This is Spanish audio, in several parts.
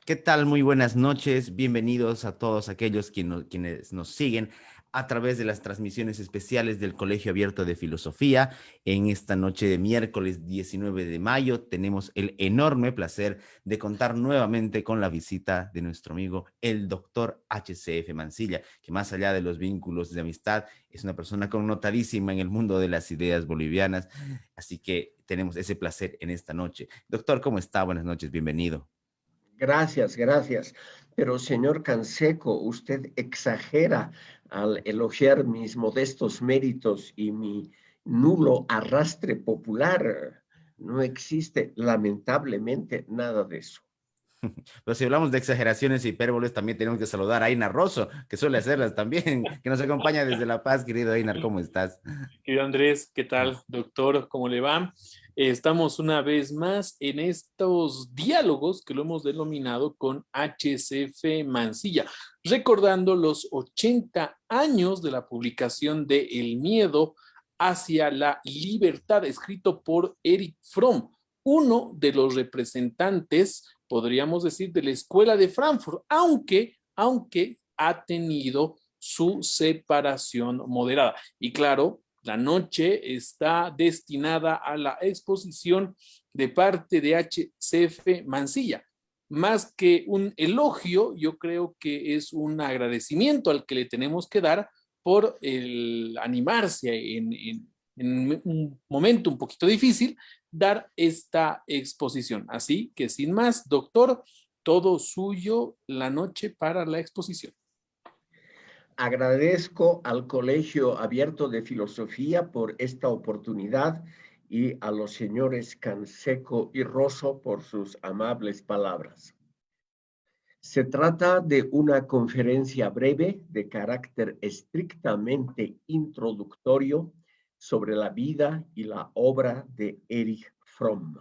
¿Qué tal? Muy buenas noches. Bienvenidos a todos aquellos quienes nos siguen a través de las transmisiones especiales del Colegio Abierto de Filosofía. En esta noche de miércoles 19 de mayo tenemos el enorme placer de contar nuevamente con la visita de nuestro amigo, el doctor HCF Mansilla, que más allá de los vínculos de amistad, es una persona connotadísima en el mundo de las ideas bolivianas. Así que tenemos ese placer en esta noche. Doctor, ¿cómo está? Buenas noches, bienvenido. Gracias, gracias. Pero señor Canseco, usted exagera al elogiar mis modestos méritos y mi nulo arrastre popular. No existe, lamentablemente, nada de eso. Pero si hablamos de exageraciones y hipérboles, también tenemos que saludar a Einar Rosso, que suele hacerlas también, que nos acompaña desde La Paz. Querido Einar, ¿cómo estás? Querido Andrés, ¿qué tal, doctor? ¿Cómo le va? Estamos una vez más en estos diálogos que lo hemos denominado con HCF Mansilla, recordando los 80 años de la publicación de El miedo hacia la libertad, escrito por Erich Fromm, uno de los representantes, podríamos decir, de la Escuela de Frankfurt, aunque ha tenido su separación moderada. Y claro, la noche está destinada a la exposición de parte de HCF Mansilla. Más que un elogio, yo creo que es un agradecimiento al que le tenemos que dar por el animarse en un momento un poquito difícil, dar esta exposición. Así que sin más, doctor, todo suyo la noche para la exposición. Agradezco al Colegio Abierto de Filosofía por esta oportunidad y a los señores Canseco y Rosso por sus amables palabras. Se trata de una conferencia breve de carácter estrictamente introductorio sobre la vida y la obra de Erich Fromm.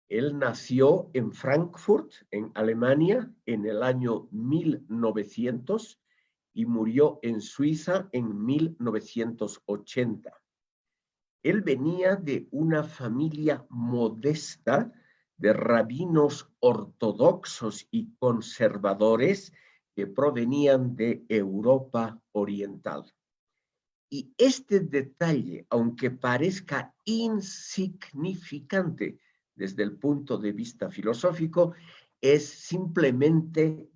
Él nació en Frankfurt, en Alemania, en el año 1900 y murió en Suiza en 1980. Él venía de una familia modesta de rabinos ortodoxos y conservadores que provenían de Europa Oriental. Y este detalle, aunque parezca insignificante desde el punto de vista filosófico, es simplemente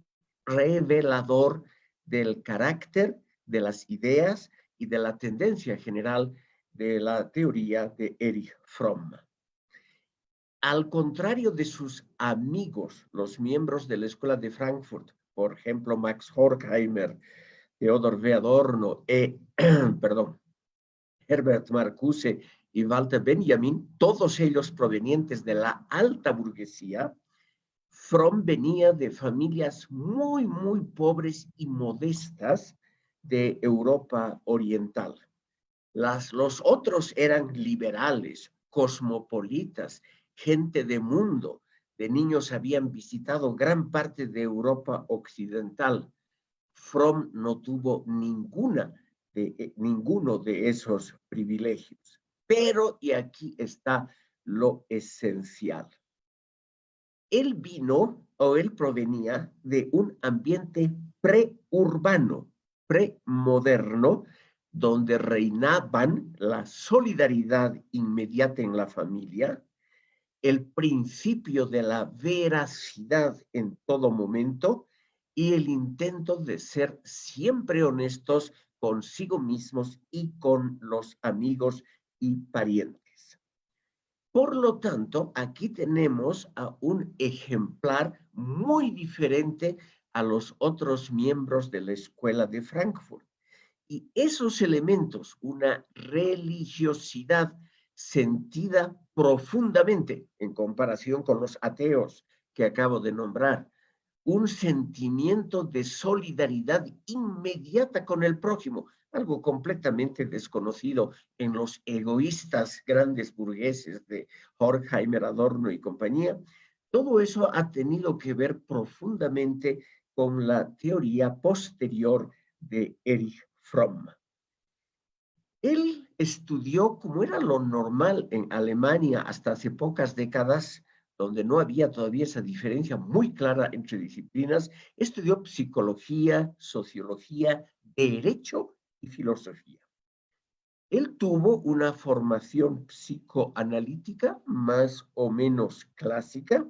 revelador del carácter, de las ideas y de la tendencia general de la teoría de Erich Fromm. Al contrario de sus amigos, los miembros de la Escuela de Frankfurt, por ejemplo, Max Horkheimer, Theodor W. Adorno, Herbert Marcuse y Walter Benjamin, todos ellos provenientes de la alta burguesía, Fromm venía de familias muy, muy pobres y modestas de Europa Oriental. Los otros eran liberales, cosmopolitas, gente de mundo. De niños habían visitado gran parte de Europa Occidental. Fromm no tuvo ninguno de esos privilegios. Pero, y aquí está lo esencial, él provenía de un ambiente preurbano, premoderno, donde reinaban la solidaridad inmediata en la familia, el principio de la veracidad en todo momento y el intento de ser siempre honestos consigo mismos y con los amigos y parientes. Por lo tanto, aquí tenemos a un ejemplar muy diferente a los otros miembros de la Escuela de Frankfurt. Y esos elementos, una religiosidad sentida profundamente en comparación con los ateos que acabo de nombrar, un sentimiento de solidaridad inmediata con el prójimo, algo completamente desconocido en los egoístas grandes burgueses de Horkheimer, Adorno y compañía. Todo eso ha tenido que ver profundamente con la teoría posterior de Erich Fromm. Él estudió, como era lo normal en Alemania hasta hace pocas décadas, donde no había todavía esa diferencia muy clara entre disciplinas, estudió psicología, sociología, derecho y filosofía. Él tuvo una formación psicoanalítica más o menos clásica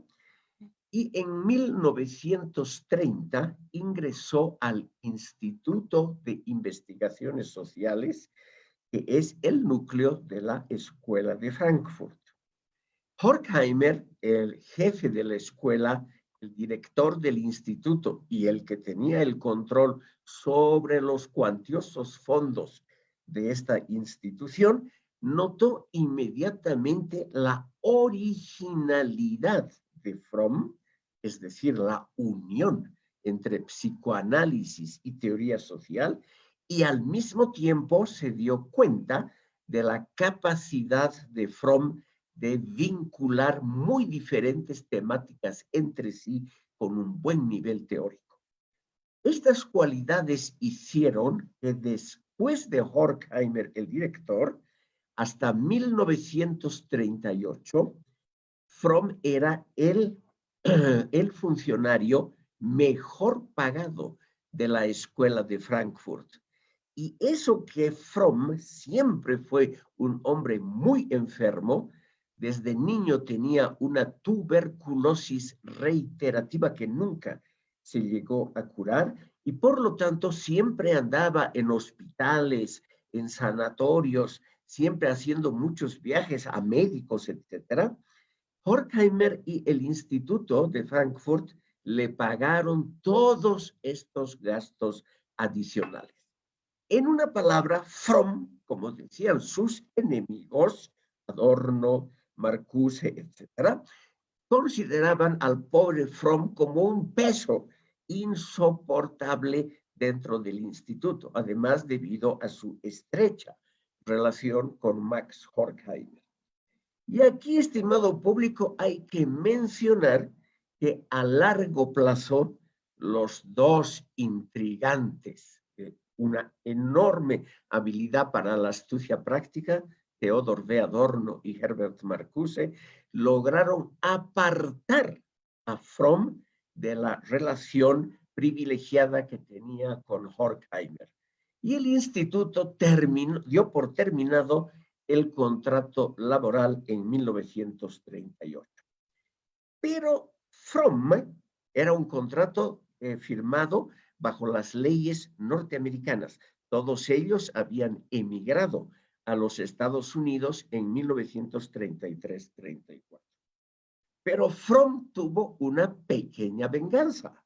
y en 1930 ingresó al Instituto de Investigaciones Sociales, que es el núcleo de la Escuela de Frankfurt. Horkheimer, el jefe de la escuela, el director del instituto y el que tenía el control sobre los cuantiosos fondos de esta institución, notó inmediatamente la originalidad de Fromm, es decir, la unión entre psicoanálisis y teoría social, y al mismo tiempo se dio cuenta de la capacidad de Fromm de vincular muy diferentes temáticas entre sí con un buen nivel teórico. Estas cualidades hicieron que después de Horkheimer, el director, hasta 1938, Fromm era el funcionario mejor pagado de la escuela de Frankfurt. Y eso que Fromm siempre fue un hombre muy enfermo, desde niño tenía una tuberculosis reiterativa que nunca se llegó a curar y por lo tanto siempre andaba en hospitales, en sanatorios, siempre haciendo muchos viajes a médicos, etc. Horkheimer y el Instituto de Frankfurt le pagaron todos estos gastos adicionales. En una palabra, Fromm, como decían sus enemigos, Adorno, Marcuse, etc., consideraban al pobre Fromm como un peso insoportable dentro del instituto, además debido a su estrecha relación con Max Horkheimer. Y aquí, estimado público, hay que mencionar que a largo plazo los dos intrigantes, una enorme habilidad para la astucia práctica, Theodor W. Adorno y Herbert Marcuse, lograron apartar a Fromm de la relación privilegiada que tenía con Horkheimer. Y el instituto dio por terminado el contrato laboral en 1938. Pero Fromm era un contrato firmado bajo las leyes norteamericanas. Todos ellos habían emigrado a los Estados Unidos en 1933-34. Pero Fromm tuvo una pequeña venganza.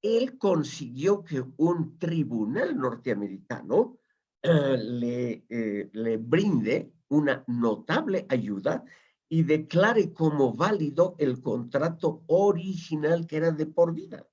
Él consiguió que un tribunal norteamericano le brinde una notable ayuda y declare como válido el contrato original que era de por vida.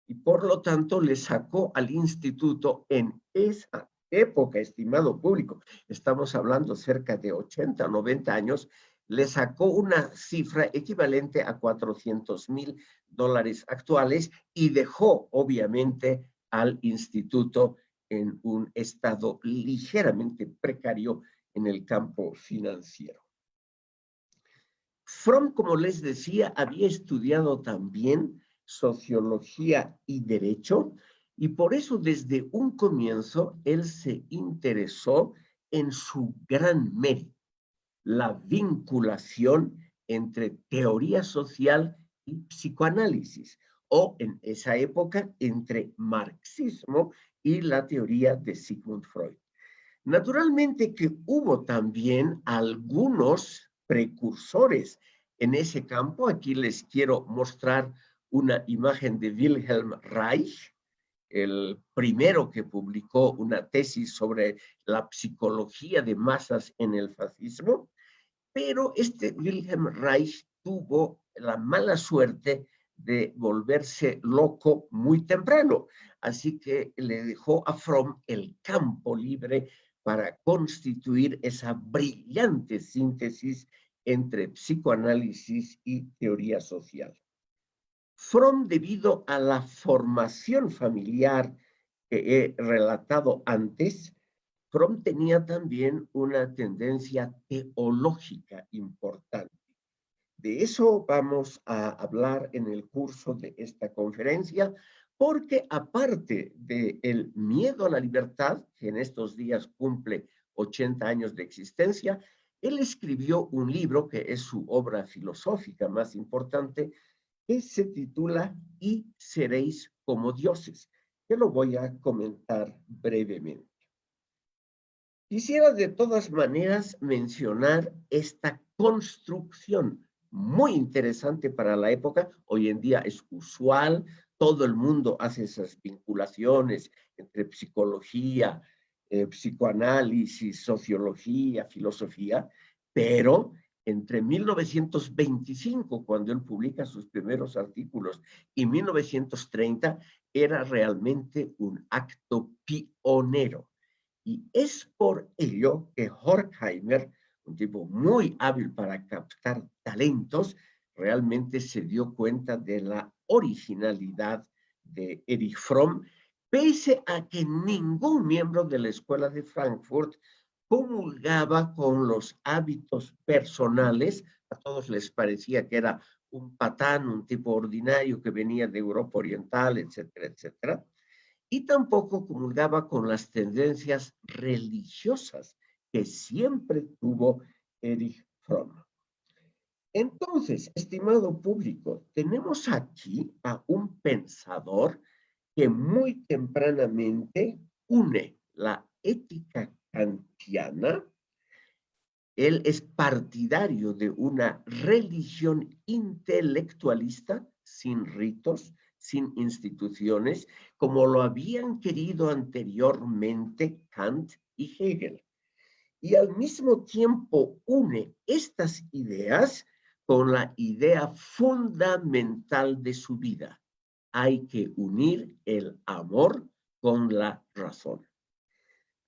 Y por lo tanto le sacó al instituto en esa época, estimado público, estamos hablando cerca de 80, 90 años, le sacó una cifra equivalente a $400,000 actuales y dejó obviamente al instituto en un estado ligeramente precario en el campo financiero. Fromm, como les decía, había estudiado también sociología y derecho, y por eso desde un comienzo él se interesó en su gran mérito, la vinculación entre teoría social y psicoanálisis, o en esa época entre marxismo y la teoría de Sigmund Freud. Naturalmente que hubo también algunos precursores en ese campo. Aquí les quiero mostrar una imagen de Wilhelm Reich, el primero que publicó una tesis sobre la psicología de masas en el fascismo, pero este Wilhelm Reich tuvo la mala suerte de volverse loco muy temprano, así que le dejó a Fromm el campo libre para constituir esa brillante síntesis entre psicoanálisis y teoría social. Fromm, debido a la formación familiar que he relatado antes, Fromm tenía también una tendencia teológica importante. De eso vamos a hablar en el curso de esta conferencia, porque aparte del miedo a la libertad, que en estos días cumple 80 años de existencia, él escribió un libro que es su obra filosófica más importante, que se titula Y seréis como dioses, que lo voy a comentar brevemente. Quisiera de todas maneras mencionar esta construcción muy interesante para la época. Hoy en día es usual, todo el mundo hace esas vinculaciones entre psicología, psicoanálisis, sociología, filosofía, pero entre 1925, cuando él publica sus primeros artículos, y 1930, era realmente un acto pionero. Y es por ello que Horkheimer, un tipo muy hábil para captar talentos, realmente se dio cuenta de la originalidad de Erich Fromm, pese a que ningún miembro de la Escuela de Frankfurt comulgaba con los hábitos personales. A todos les parecía que era un patán, un tipo ordinario que venía de Europa Oriental, etcétera, etcétera, y tampoco comulgaba con las tendencias religiosas que siempre tuvo Erich Fromm. Entonces, estimado público, tenemos aquí a un pensador que muy tempranamente une la ética kantiana. Él es partidario de una religión intelectualista, sin ritos, sin instituciones, como lo habían querido anteriormente Kant y Hegel. Y al mismo tiempo une estas ideas con la idea fundamental de su vida. Hay que unir el amor con la razón.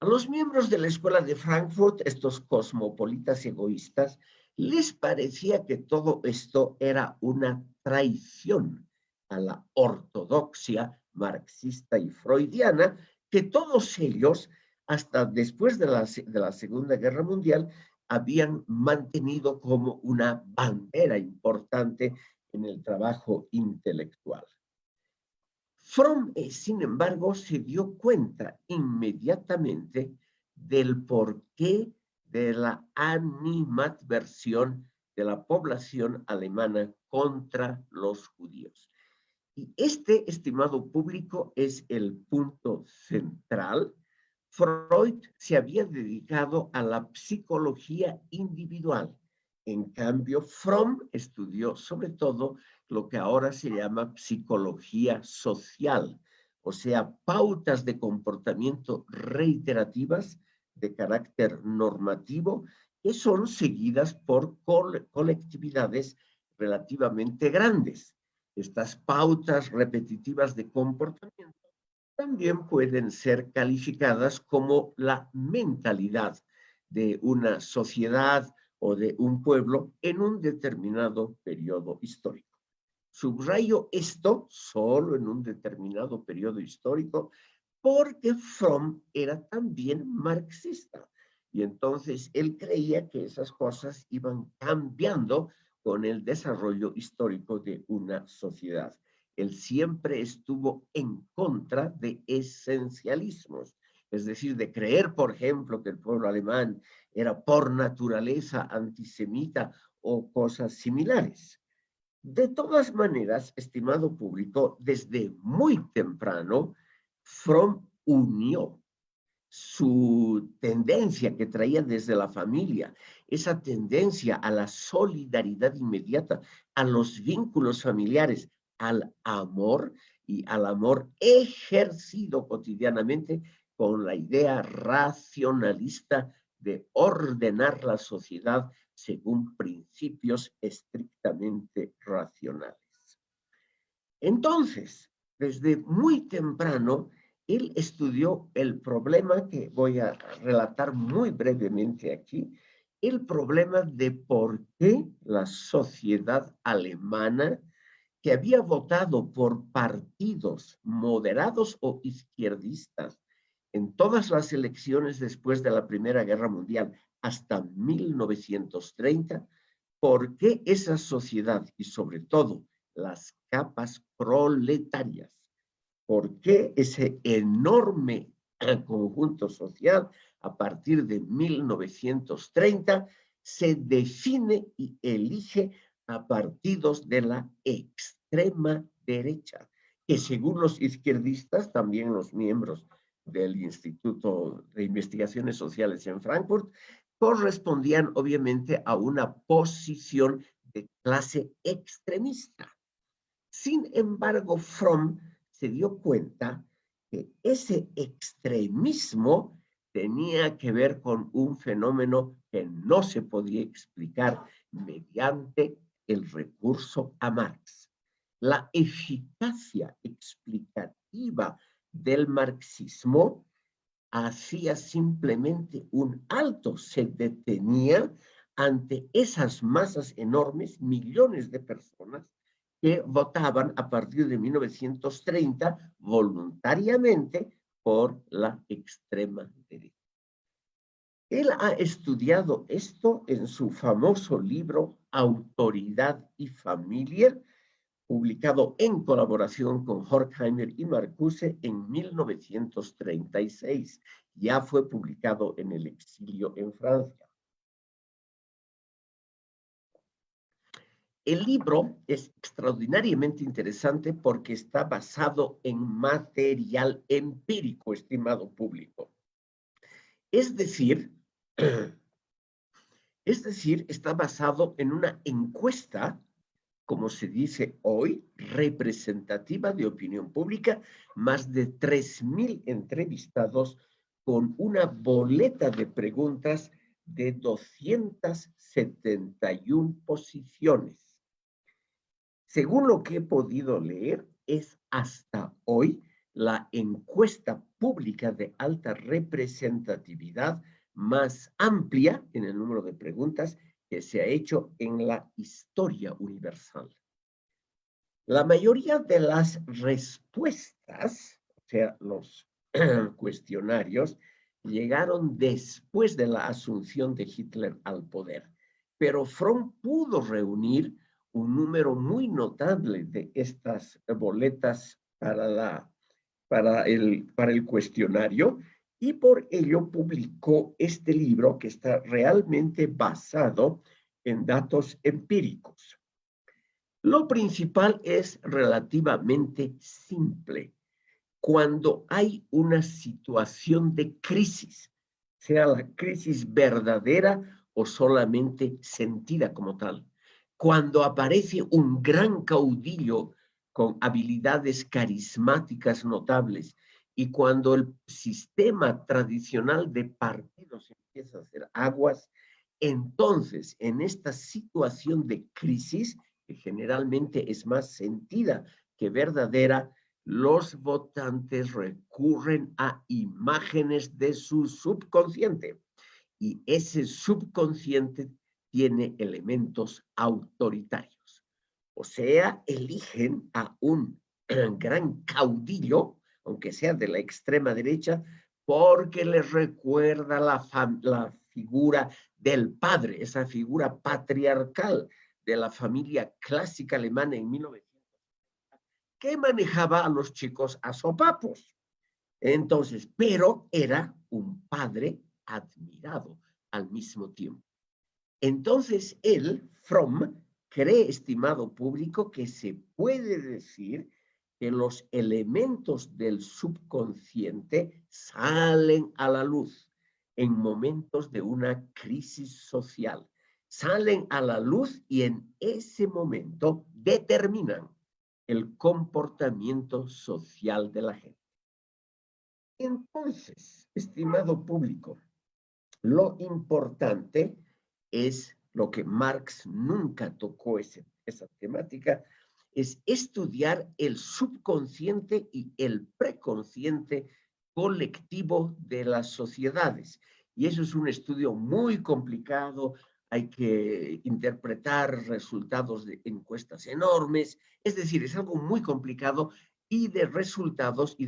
A los miembros de la Escuela de Frankfurt, estos cosmopolitas egoístas, les parecía que todo esto era una traición a la ortodoxia marxista y freudiana, que todos ellos, hasta después de la Segunda Guerra Mundial, habían mantenido como una bandera importante en el trabajo intelectual. Fromm, sin embargo, se dio cuenta inmediatamente del porqué de la animadversión de la población alemana contra los judíos. Y este, estimado público, es el punto central. Freud se había dedicado a la psicología individual. En cambio, Fromm estudió sobre todo lo que ahora se llama psicología social, o sea, pautas de comportamiento reiterativas de carácter normativo que son seguidas por colectividades relativamente grandes. Estas pautas repetitivas de comportamiento también pueden ser calificadas como la mentalidad de una sociedad o de un pueblo en un determinado periodo histórico. Subrayo esto solo en un determinado periodo histórico porque Fromm era también marxista y entonces él creía que esas cosas iban cambiando con el desarrollo histórico de una sociedad. Él siempre estuvo en contra de esencialismos, es decir, de creer, por ejemplo, que el pueblo alemán era por naturaleza antisemita o cosas similares. De todas maneras, estimado público, desde muy temprano, Fromm unió su tendencia que traía desde la familia, esa tendencia a la solidaridad inmediata, a los vínculos familiares, al amor y al amor ejercido cotidianamente con la idea racionalista de ordenar la sociedad según principios estrictamente racionales. Entonces, desde muy temprano, él estudió el problema que voy a relatar muy brevemente aquí, el problema de por qué la sociedad alemana, que había votado por partidos moderados o izquierdistas en todas las elecciones después de la Primera Guerra Mundial hasta 1930, por qué esa sociedad y sobre todo las capas proletarias, por qué ese enorme conjunto social a partir de 1930 se define y elige a partidos de la extrema derecha, que según los izquierdistas, también los miembros del Instituto de Investigaciones Sociales en Frankfurt, correspondían obviamente a una posición de clase extremista. Sin embargo, Fromm se dio cuenta que ese extremismo tenía que ver con un fenómeno que no se podía explicar mediante el recurso a Marx. La eficacia explicativa del marxismo hacía simplemente un alto, se detenía ante esas masas enormes, millones de personas que votaban a partir de 1930 voluntariamente por la extrema derecha. Él ha estudiado esto en su famoso libro Autoridad y Familia, publicado en colaboración con Horkheimer y Marcuse en 1936. Ya fue publicado en el exilio en Francia. El libro es extraordinariamente interesante porque está basado en material empírico, estimado público. Es decir, está basado en una encuesta, como se dice hoy, representativa de opinión pública, más de 3,000 entrevistados con una boleta de preguntas de 271 posiciones. Según lo que he podido leer, es hasta hoy la encuesta pública de alta representatividad más amplia en el número de preguntas que se ha hecho en la historia universal. La mayoría de las respuestas, o sea, los cuestionarios, llegaron después de la asunción de Hitler al poder, pero Fromm pudo reunir un número muy notable de estas boletas para el cuestionario y por ello publicó este libro que está realmente basado en datos empíricos. Lo principal es relativamente simple. Cuando hay una situación de crisis, sea la crisis verdadera o solamente sentida como tal, cuando aparece un gran caudillo con habilidades carismáticas notables y cuando el sistema tradicional de partidos empieza a hacer aguas, entonces en esta situación de crisis, que generalmente es más sentida que verdadera, los votantes recurren a imágenes de su subconsciente y ese subconsciente tiene elementos autoritarios. O sea, eligen a un gran caudillo, aunque sea de la extrema derecha, porque les recuerda la figura del padre, esa figura patriarcal de la familia clásica alemana en 1900, que manejaba a los chicos a sopapos. Entonces, pero era un padre admirado al mismo tiempo. Entonces, él, Fromm, cree, estimado público, que se puede decir que los elementos del subconsciente salen a la luz en momentos de una crisis social. Salen a la luz y en ese momento determinan el comportamiento social de la gente. Entonces, estimado público, lo importante es lo que Marx nunca tocó esa temática, es estudiar el subconsciente y el preconsciente colectivo de las sociedades. Y eso es un estudio muy complicado, hay que interpretar resultados de encuestas enormes, es decir, es algo muy complicado y de resultados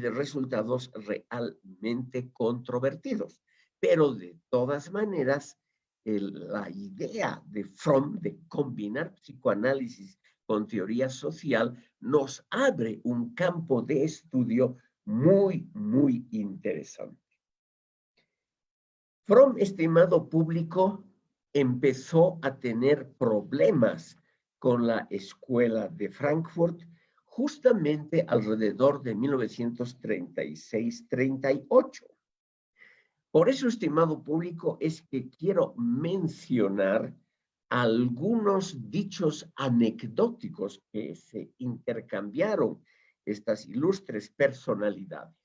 realmente controvertidos. Pero de todas maneras, la idea de Fromm de combinar psicoanálisis con teoría social nos abre un campo de estudio muy, muy interesante. Fromm, estimado público, empezó a tener problemas con la escuela de Frankfurt justamente alrededor de 1936-38. Por eso, estimado público, es que quiero mencionar algunos dichos anecdóticos que se intercambiaron estas ilustres personalidades.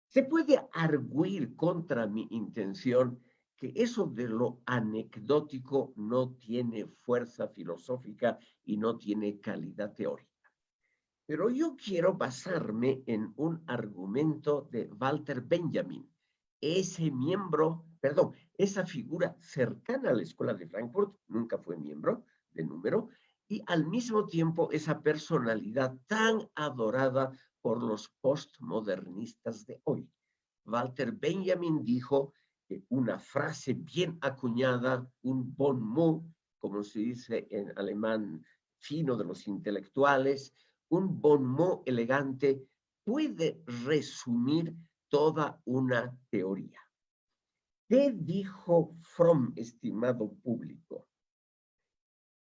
Se puede arguir contra mi intención que eso de lo anecdótico no tiene fuerza filosófica y no tiene calidad teórica. Pero yo quiero basarme en un argumento de Walter Benjamin, esa figura cercana a la Escuela de Frankfurt, nunca fue miembro de número, y al mismo tiempo esa personalidad tan adorada por los postmodernistas de hoy. Walter Benjamin dijo que una frase bien acuñada, un bon mot, como se dice en alemán fino de los intelectuales, un bon mot elegante puede resumir toda una teoría. ¿Qué dijo Fromm, estimado público?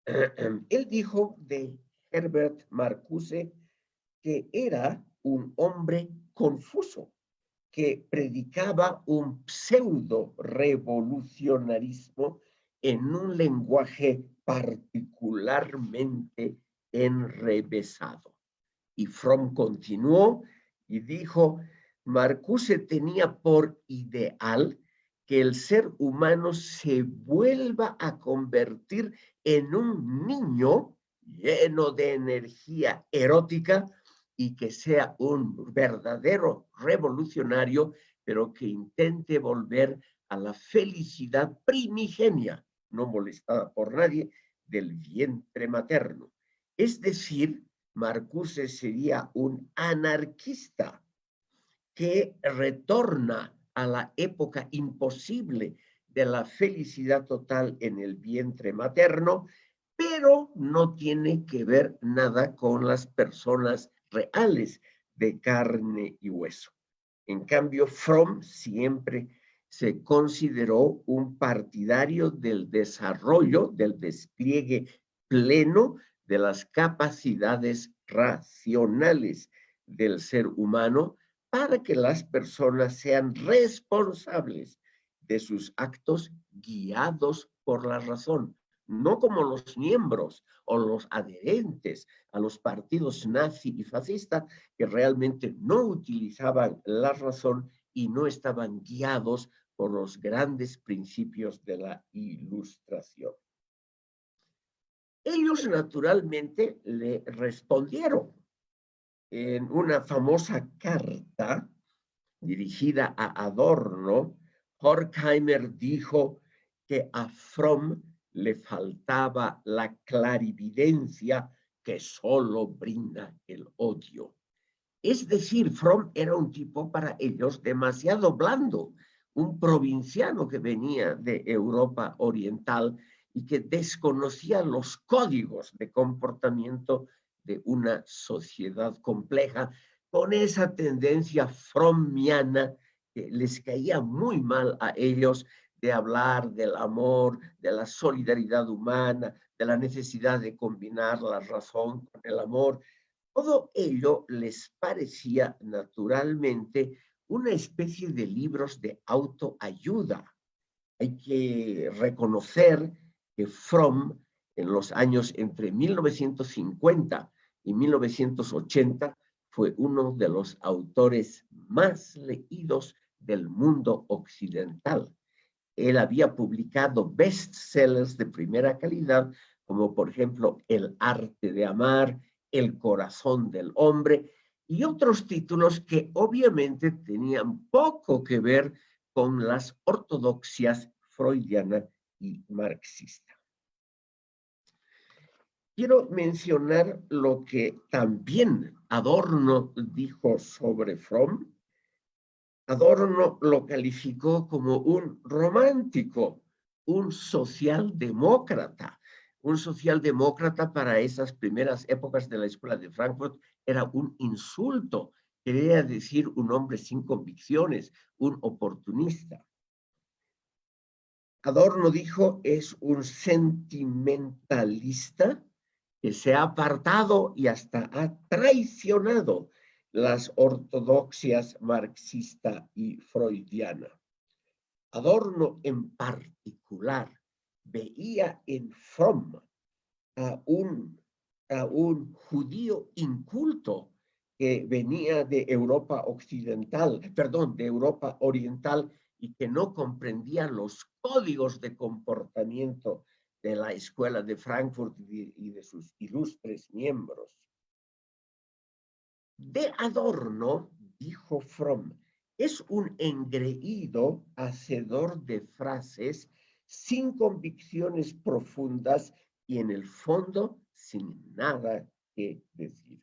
Él dijo de Herbert Marcuse que era un hombre confuso, que predicaba un pseudo-revolucionarismo en un lenguaje particularmente enrevesado. Y Fromm continuó y dijo, Marcuse tenía por ideal que el ser humano se vuelva a convertir en un niño lleno de energía erótica y que sea un verdadero revolucionario, pero que intente volver a la felicidad primigenia, no molestada por nadie, del vientre materno. Es decir, Marcuse sería un anarquista que retorna a la época imposible de la felicidad total en el vientre materno, pero no tiene que ver nada con las personas reales de carne y hueso. En cambio, Fromm siempre se consideró un partidario del desarrollo, del despliegue pleno de las capacidades racionales del ser humano para que las personas sean responsables de sus actos guiados por la razón, no como los miembros o los adherentes a los partidos nazi y fascista que realmente no utilizaban la razón y no estaban guiados por los grandes principios de la Ilustración. Ellos naturalmente le respondieron en una famosa carta dirigida a Adorno. Horkheimer dijo que a Fromm le faltaba la clarividencia que solo brinda el odio. Es decir, Fromm era un tipo para ellos demasiado blando, un provinciano que venía de Europa Oriental y que desconocía los códigos de comportamiento de una sociedad compleja, con esa tendencia frommiana que les caía muy mal a ellos de hablar del amor, de la solidaridad humana, de la necesidad de combinar la razón con el amor. Todo ello les parecía naturalmente una especie de libros de autoayuda. Hay que reconocer que Fromm, en los años entre 1950 y 1980, fue uno de los autores más leídos del mundo occidental. Él había publicado bestsellers de primera calidad, como por ejemplo El arte de amar, El corazón del hombre, y otros títulos que obviamente tenían poco que ver con las ortodoxias freudiana y marxista. Quiero mencionar lo que también Adorno dijo sobre Fromm. Adorno lo calificó como un romántico, un socialdemócrata. Un socialdemócrata para esas primeras épocas de la Escuela de Frankfurt era un insulto. Quería decir un hombre sin convicciones, un oportunista. Adorno dijo, es un sentimentalista que se ha apartado y hasta ha traicionado las ortodoxias marxista y freudiana. Adorno en particular veía en Fromm a un judío inculto que venía de Europa occidental, perdón, de Europa oriental y que no comprendía los códigos de comportamiento de la Escuela de Frankfurt y de sus ilustres miembros. De Adorno, dijo Fromm, es un engreído hacedor de frases sin convicciones profundas y en el fondo sin nada que decir.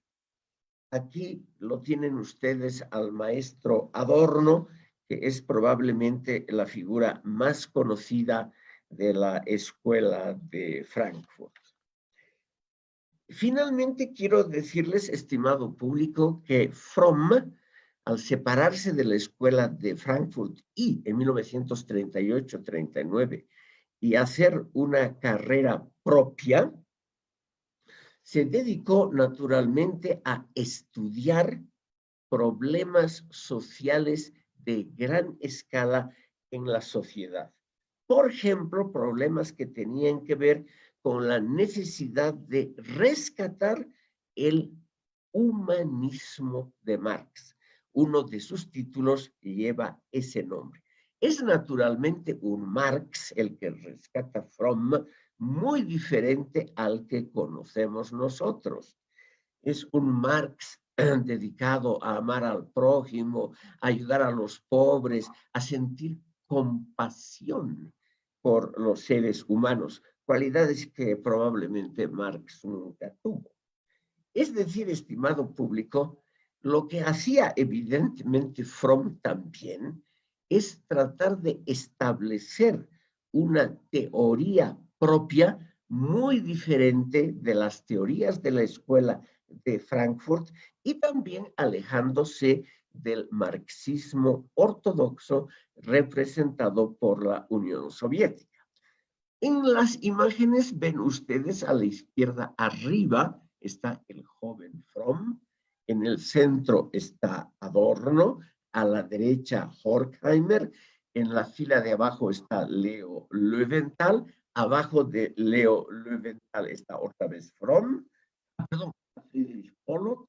Aquí lo tienen ustedes al maestro Adorno, que es probablemente la figura más conocida de la Escuela de Frankfurt. Finalmente, quiero decirles, estimado público, que Fromm, al separarse de la Escuela de Frankfurt y en 1938-39 y hacer una carrera propia, se dedicó naturalmente a estudiar problemas sociales de gran escala en la sociedad. Por ejemplo, problemas que tenían que ver con la necesidad de rescatar el humanismo de Marx. Uno de sus títulos lleva ese nombre. Es naturalmente un Marx el que rescata Fromm, muy diferente al que conocemos nosotros. Es un Marx dedicado a amar al prójimo, a ayudar a los pobres, a sentir compasión por los seres humanos, cualidades que probablemente Marx nunca tuvo. Es decir, estimado público, lo que hacía evidentemente Fromm también es tratar de establecer una teoría propia muy diferente de las teorías de la Escuela de Frankfurt y también alejándose del marxismo ortodoxo representado por la Unión Soviética. En las imágenes ven ustedes a la izquierda arriba está el joven Fromm, en el centro está Adorno, a la derecha Horkheimer, en la fila de abajo está Leo Löwenthal, abajo de Leo Löwenthal está otra vez Fromm, perdón, Friedrich Pollock,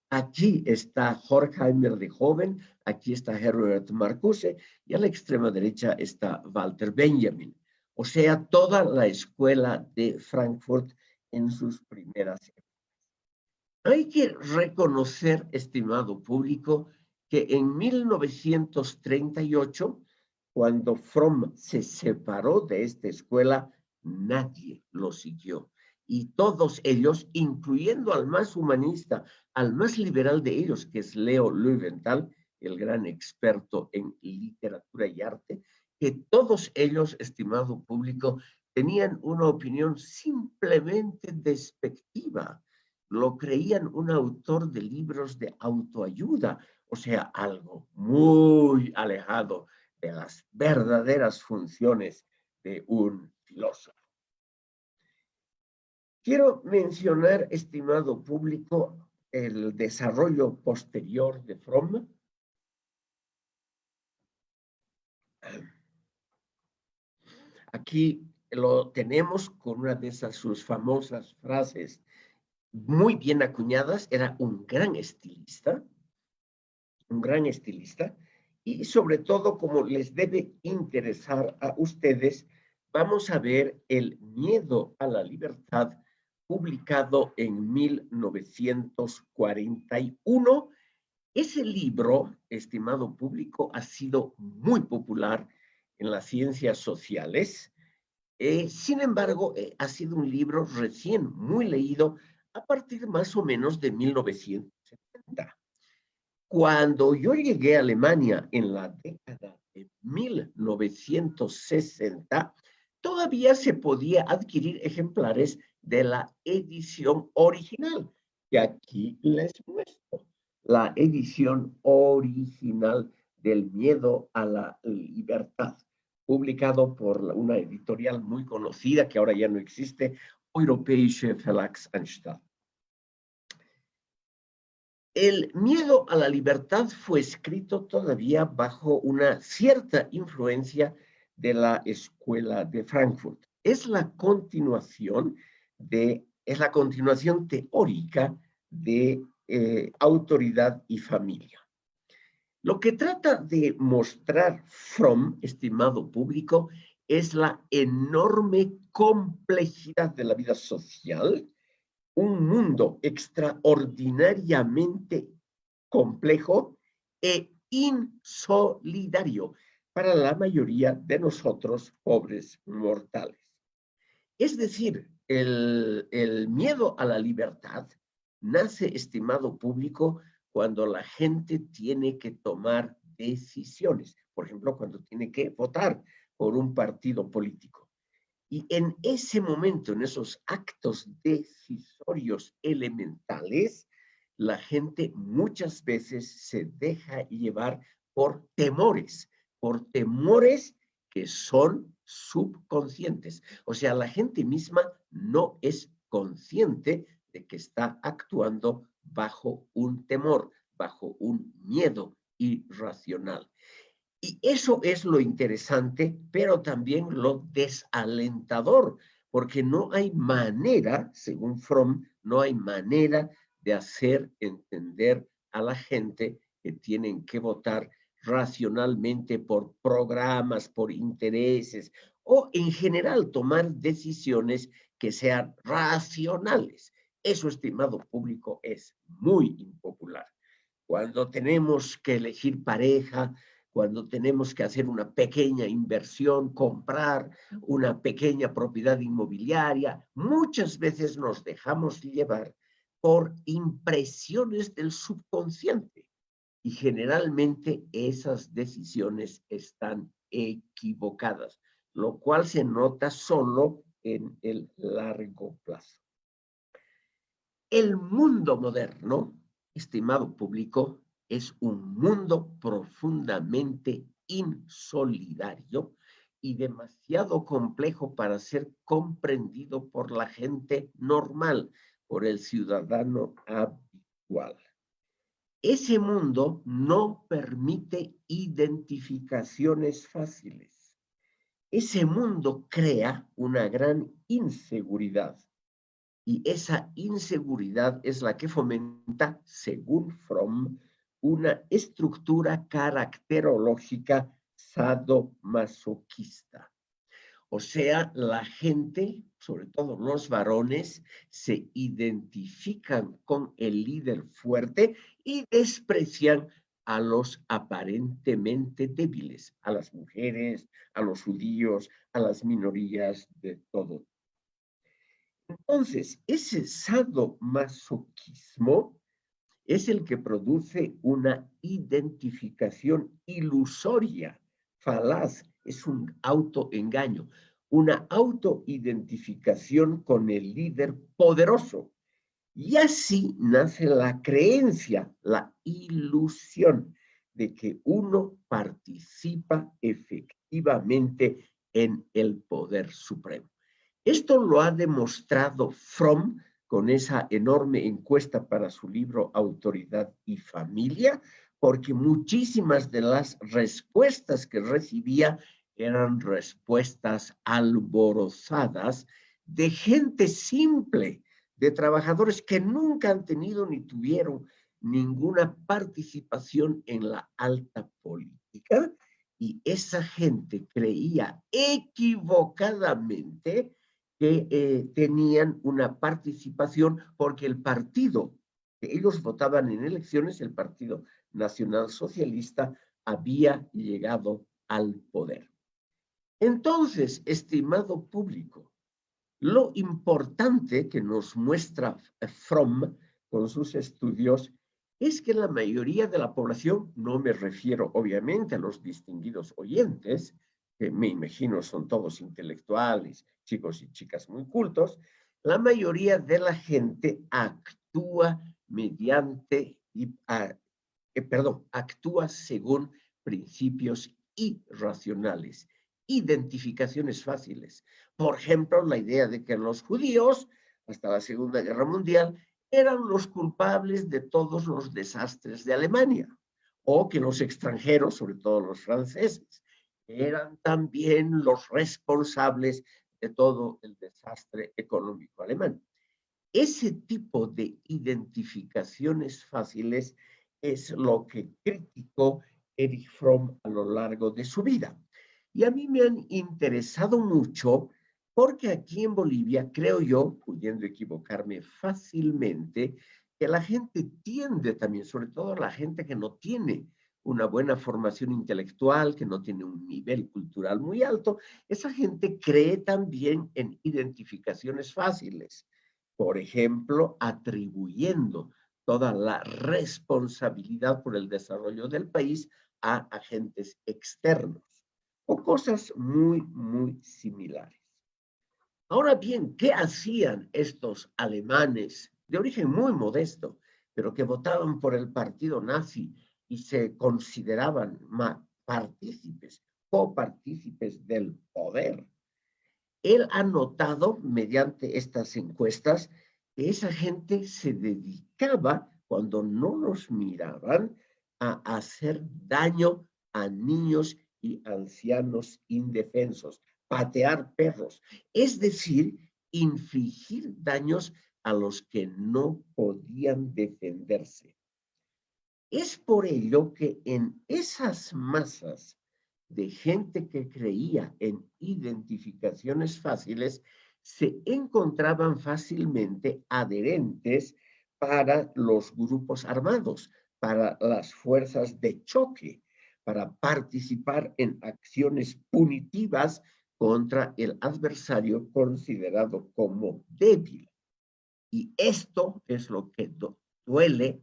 aquí está Horkheimer de joven, aquí está Herbert Marcuse y a la extrema derecha está Walter Benjamin. O sea, toda la escuela de Frankfurt en sus primeras épocas. Hay que reconocer, estimado público, que en 1938, cuando Fromm se separó de esta escuela, nadie lo siguió. Y todos ellos, incluyendo al más humanista, al más liberal de ellos, que es Leo Löwenthal, el gran experto en literatura y arte, que todos ellos, estimado público, tenían una opinión simplemente despectiva. Lo creían un autor de libros de autoayuda, o sea, algo muy alejado de las verdaderas funciones de un filósofo. Quiero mencionar, estimado público, el desarrollo posterior de Fromm. Aquí lo tenemos con una de esas sus famosas frases muy bien acuñadas. Era un gran estilista y sobre todo, como les debe interesar a ustedes, vamos a ver El miedo a la libertad, publicado en 1941. Ese libro, estimado público, ha sido muy popular en las ciencias sociales. Sin embargo, ha sido un libro recién muy leído a partir más o menos de 1970. Cuando yo llegué a Alemania en la década de 1960, todavía se podía adquirir ejemplares de la edición original, que aquí les muestro. La edición original del Miedo a la Libertad, publicado por una editorial muy conocida que ahora ya no existe, Europäische Verlagsanstalt. El Miedo a la Libertad fue escrito todavía bajo una cierta influencia de la Escuela de Frankfurt. Es la continuación teórica de Autoridad y Familia. Lo que trata de mostrar Fromm, estimado público, es la enorme complejidad de la vida social, un mundo extraordinariamente complejo e insolidario para la mayoría de nosotros, pobres mortales. Es decir, el miedo a la libertad nace, estimado público, cuando la gente tiene que tomar decisiones, por ejemplo, cuando tiene que votar por un partido político. Y en ese momento, en esos actos decisorios elementales, la gente muchas veces se deja llevar por temores que son subconscientes. O sea, la gente misma no es consciente de que está actuando bajo un temor, bajo un miedo irracional. Y eso es lo interesante, pero también lo desalentador, porque no hay manera, según Fromm, no hay manera de hacer entender a la gente que tienen que votar racionalmente por programas, por intereses, o en general tomar decisiones que sean racionales. Eso, estimado público, es muy impopular. Cuando tenemos que elegir pareja, cuando tenemos que hacer una pequeña inversión, comprar una pequeña propiedad inmobiliaria, muchas veces nos dejamos llevar por impresiones del subconsciente y generalmente esas decisiones están equivocadas, lo cual se nota solo en el largo plazo. El mundo moderno, estimado público, es un mundo profundamente insolidario y demasiado complejo para ser comprendido por la gente normal, por el ciudadano habitual. Ese mundo no permite identificaciones fáciles. Ese mundo crea una gran inseguridad. Y esa inseguridad es la que fomenta, según Fromm, una estructura caracterológica sadomasoquista. O sea, la gente, sobre todo los varones, se identifican con el líder fuerte y desprecian a los aparentemente débiles, a las mujeres, a los judíos, a las minorías de todo. Entonces, ese sadomasoquismo es el que produce una identificación ilusoria, falaz, es un autoengaño, una autoidentificación con el líder poderoso. Y así nace la creencia, la ilusión de que uno participa efectivamente en el poder supremo. Esto lo ha demostrado Fromm con esa enorme encuesta para su libro Autoridad y Familia, porque muchísimas de las respuestas que recibía eran respuestas alborozadas de gente simple, de trabajadores que nunca han tenido ni tuvieron ninguna participación en la alta política, y esa gente creía equivocadamente que tenían una participación porque el partido que ellos votaban en elecciones, el Partido Nacional Socialista, había llegado al poder. Entonces, estimado público, lo importante que nos muestra Fromm con sus estudios es que la mayoría de la población, no me refiero obviamente a los distinguidos oyentes, que me imagino son todos intelectuales, chicos y chicas muy cultos, la mayoría de la gente actúa mediante, actúa según principios irracionales, identificaciones fáciles. Por ejemplo, la idea de que los judíos, hasta la Segunda Guerra Mundial, eran los culpables de todos los desastres de Alemania, o que los extranjeros, sobre todo los franceses, eran también los responsables de todo el desastre económico alemán. Ese tipo de identificaciones fáciles es lo que criticó Erich Fromm a lo largo de su vida. Y a mí me han interesado mucho porque aquí en Bolivia, creo yo, pudiendo equivocarme fácilmente, que la gente tiende también, sobre todo la gente que no tiene una buena formación intelectual, que no tiene un nivel cultural muy alto, esa gente cree también en identificaciones fáciles. Por ejemplo, atribuyendo toda la responsabilidad por el desarrollo del país a agentes externos o cosas muy, muy similares. Ahora bien, ¿qué hacían estos alemanes de origen muy modesto, pero que votaban por el partido nazi y se consideraban partícipes, copartícipes del poder? Él ha notado mediante estas encuestas que esa gente se dedicaba, cuando no los miraban, a hacer daño a niños y ancianos indefensos, patear perros, es decir, infligir daños a los que no podían defenderse. Es por ello que en esas masas de gente que creía en identificaciones fáciles, se encontraban fácilmente adherentes para los grupos armados, para las fuerzas de choque, para participar en acciones punitivas contra el adversario considerado como débil. Y esto es lo que duele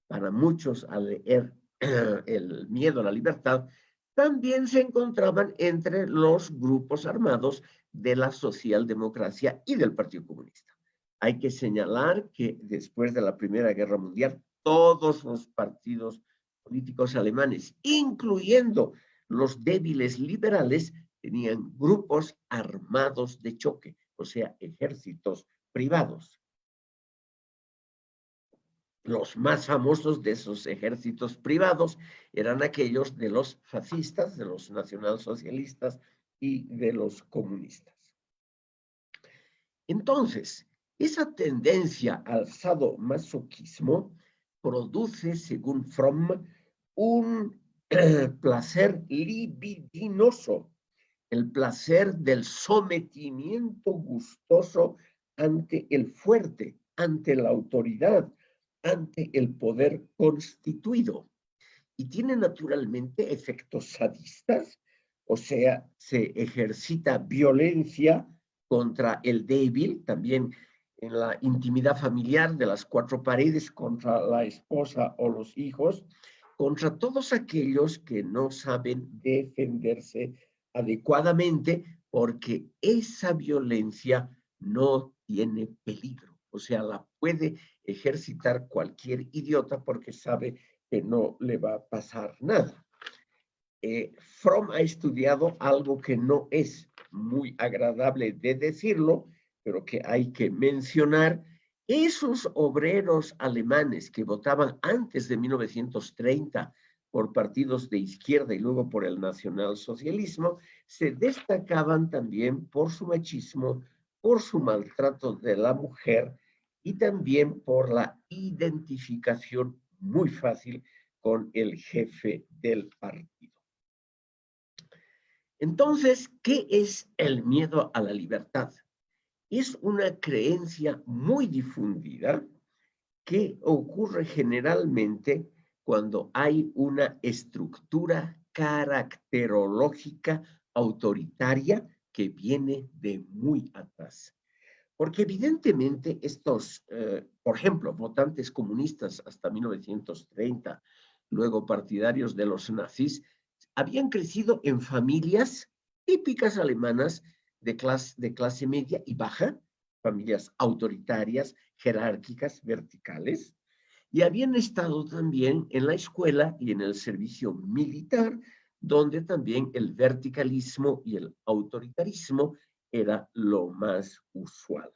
para muchos al leer El miedo a la libertad. También se encontraban entre los grupos armados de la socialdemocracia y del Partido Comunista. Hay que señalar que después de la Primera Guerra Mundial, todos los partidos políticos alemanes, incluyendo los débiles liberales, tenían grupos armados de choque, o sea, ejércitos privados. Los más famosos de esos ejércitos privados eran aquellos de los fascistas, de los nacionalsocialistas y de los comunistas. Entonces, esa tendencia al sadomasoquismo produce, según Fromm, un placer libidinoso, el placer del sometimiento gustoso ante el fuerte, ante la autoridad, ante el poder constituido. Y tiene naturalmente efectos sadistas, o sea, se ejercita violencia contra el débil, también en la intimidad familiar de las cuatro paredes, contra la esposa o los hijos, contra todos aquellos que no saben defenderse adecuadamente, porque esa violencia no tiene peligro, o sea, la puede ejercitar cualquier idiota porque sabe que no le va a pasar nada. Fromm ha estudiado algo que no es muy agradable de decirlo, pero que hay que mencionar. Esos obreros alemanes que votaban antes de 1930 por partidos de izquierda y luego por el nacionalsocialismo, se destacaban también por su machismo, por su maltrato de la mujer y también por la identificación muy fácil con el jefe del partido. Entonces, ¿qué es el miedo a la libertad? Es una creencia muy difundida que ocurre generalmente cuando hay una estructura caracterológica autoritaria que viene de muy atrás. Porque evidentemente estos, por ejemplo, votantes comunistas hasta 1930, luego partidarios de los nazis, habían crecido en familias típicas alemanas de clase media y baja, familias autoritarias, jerárquicas, verticales, y habían estado también en la escuela y en el servicio militar, donde también el verticalismo y el autoritarismo era lo más usual.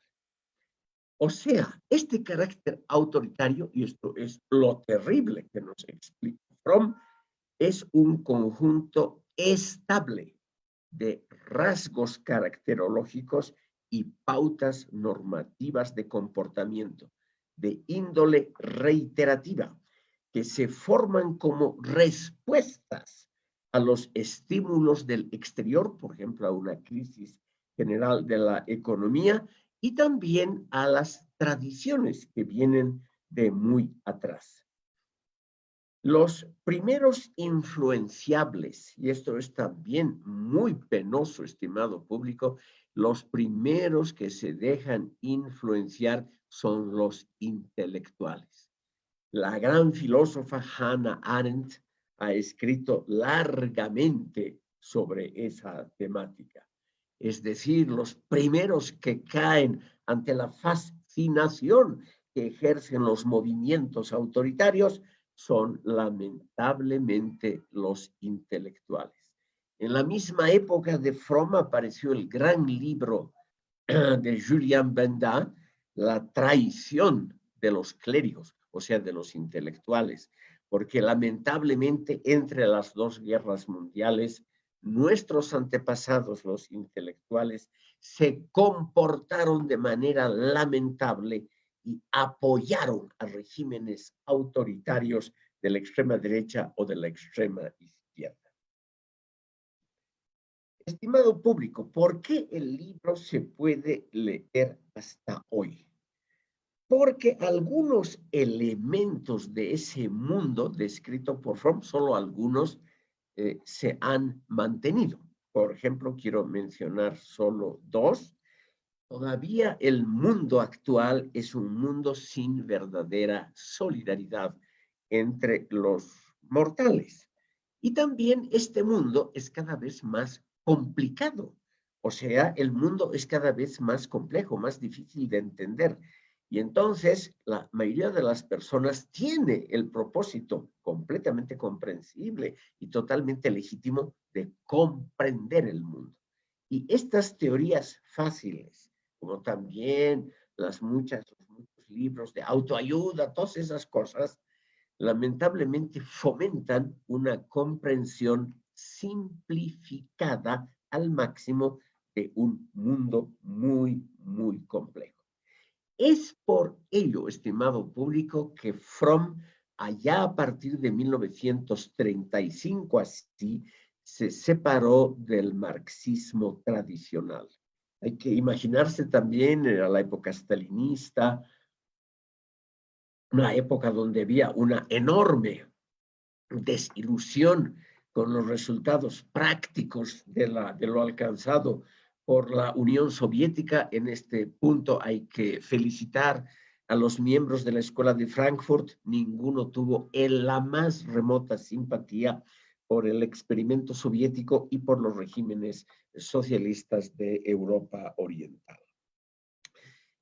O sea, este carácter autoritario, y esto es lo terrible que nos explica Fromm, es un conjunto estable de rasgos caracterológicos y pautas normativas de comportamiento de índole reiterativa que se forman como respuestas a los estímulos del exterior, por ejemplo, a una crisis general de la economía y también a las tradiciones que vienen de muy atrás. Los primeros influenciables, y esto es también muy penoso, estimado público, los primeros que se dejan influenciar son los intelectuales. La gran filósofa Hannah Arendt ha escrito largamente sobre esa temática. Es decir, los primeros que caen ante la fascinación que ejercen los movimientos autoritarios son lamentablemente los intelectuales. En la misma época de Fromm apareció el gran libro de Julien Benda, La traición de los clérigos, o sea, de los intelectuales, porque lamentablemente entre las dos guerras mundiales, nuestros antepasados, los intelectuales, se comportaron de manera lamentable y apoyaron a regímenes autoritarios de la extrema derecha o de la extrema izquierda. Estimado público, ¿por qué el libro se puede leer hasta hoy? Porque algunos elementos de ese mundo descrito por Fromm, solo algunos, se han mantenido. Por ejemplo, quiero mencionar solo dos. Todavía el mundo actual es un mundo sin verdadera solidaridad entre los mortales. Y también este mundo es cada vez más complicado. O sea, el mundo es cada vez más complejo, más difícil de entender. Y entonces la mayoría de las personas tiene el propósito completamente comprensible y totalmente legítimo de comprender el mundo. Y estas teorías fáciles, como también los muchos libros de autoayuda, todas esas cosas, lamentablemente fomentan una comprensión simplificada al máximo de un mundo muy, muy complejo. Es por ello, estimado público, que Fromm, allá a partir de 1935, así, se separó del marxismo tradicional. Hay que imaginarse también, era la época stalinista, una época donde había una enorme desilusión con los resultados prácticos de lo alcanzado por la Unión Soviética. En este punto hay que felicitar a los miembros de la Escuela de Frankfurt. Ninguno tuvo la más remota simpatía por el experimento soviético y por los regímenes socialistas de Europa Oriental.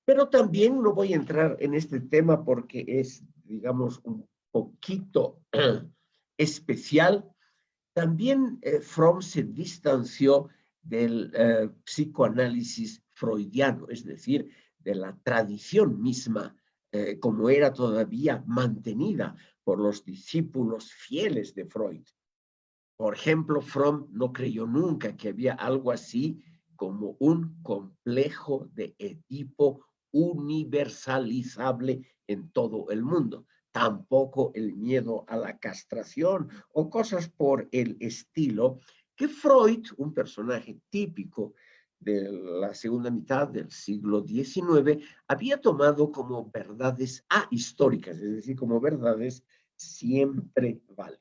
Pero también no voy a entrar en este tema porque es, digamos, un poquito especial. También Fromm se distanció del psicoanálisis freudiano, es decir, de la tradición misma, como era todavía mantenida por los discípulos fieles de Freud. Por ejemplo, Fromm no creyó nunca que había algo así como un complejo de Edipo universalizable en todo el mundo. Tampoco el miedo a la castración o cosas por el estilo que Freud, un personaje típico de la segunda mitad del siglo XIX, había tomado como verdades ahistóricas, es decir, como verdades siempre válidas.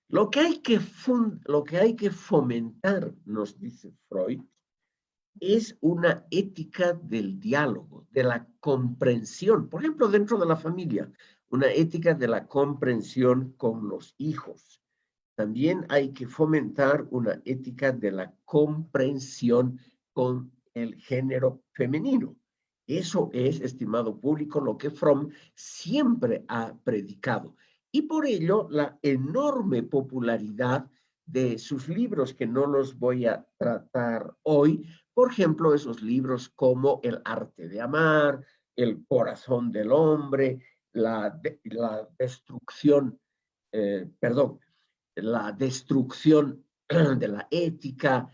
Lo que hay que fomentar, nos dice Freud, es una ética del diálogo, de la comprensión. Por ejemplo, dentro de la familia, una ética de la comprensión con los hijos. También hay que fomentar una ética de la comprensión con el género femenino. Eso es, estimado público, lo que Fromm siempre ha predicado. Y por ello, la enorme popularidad de sus libros, que no los voy a tratar hoy, por ejemplo, esos libros como El arte de amar, El corazón del hombre, la destrucción, perdón, la destrucción de la ética,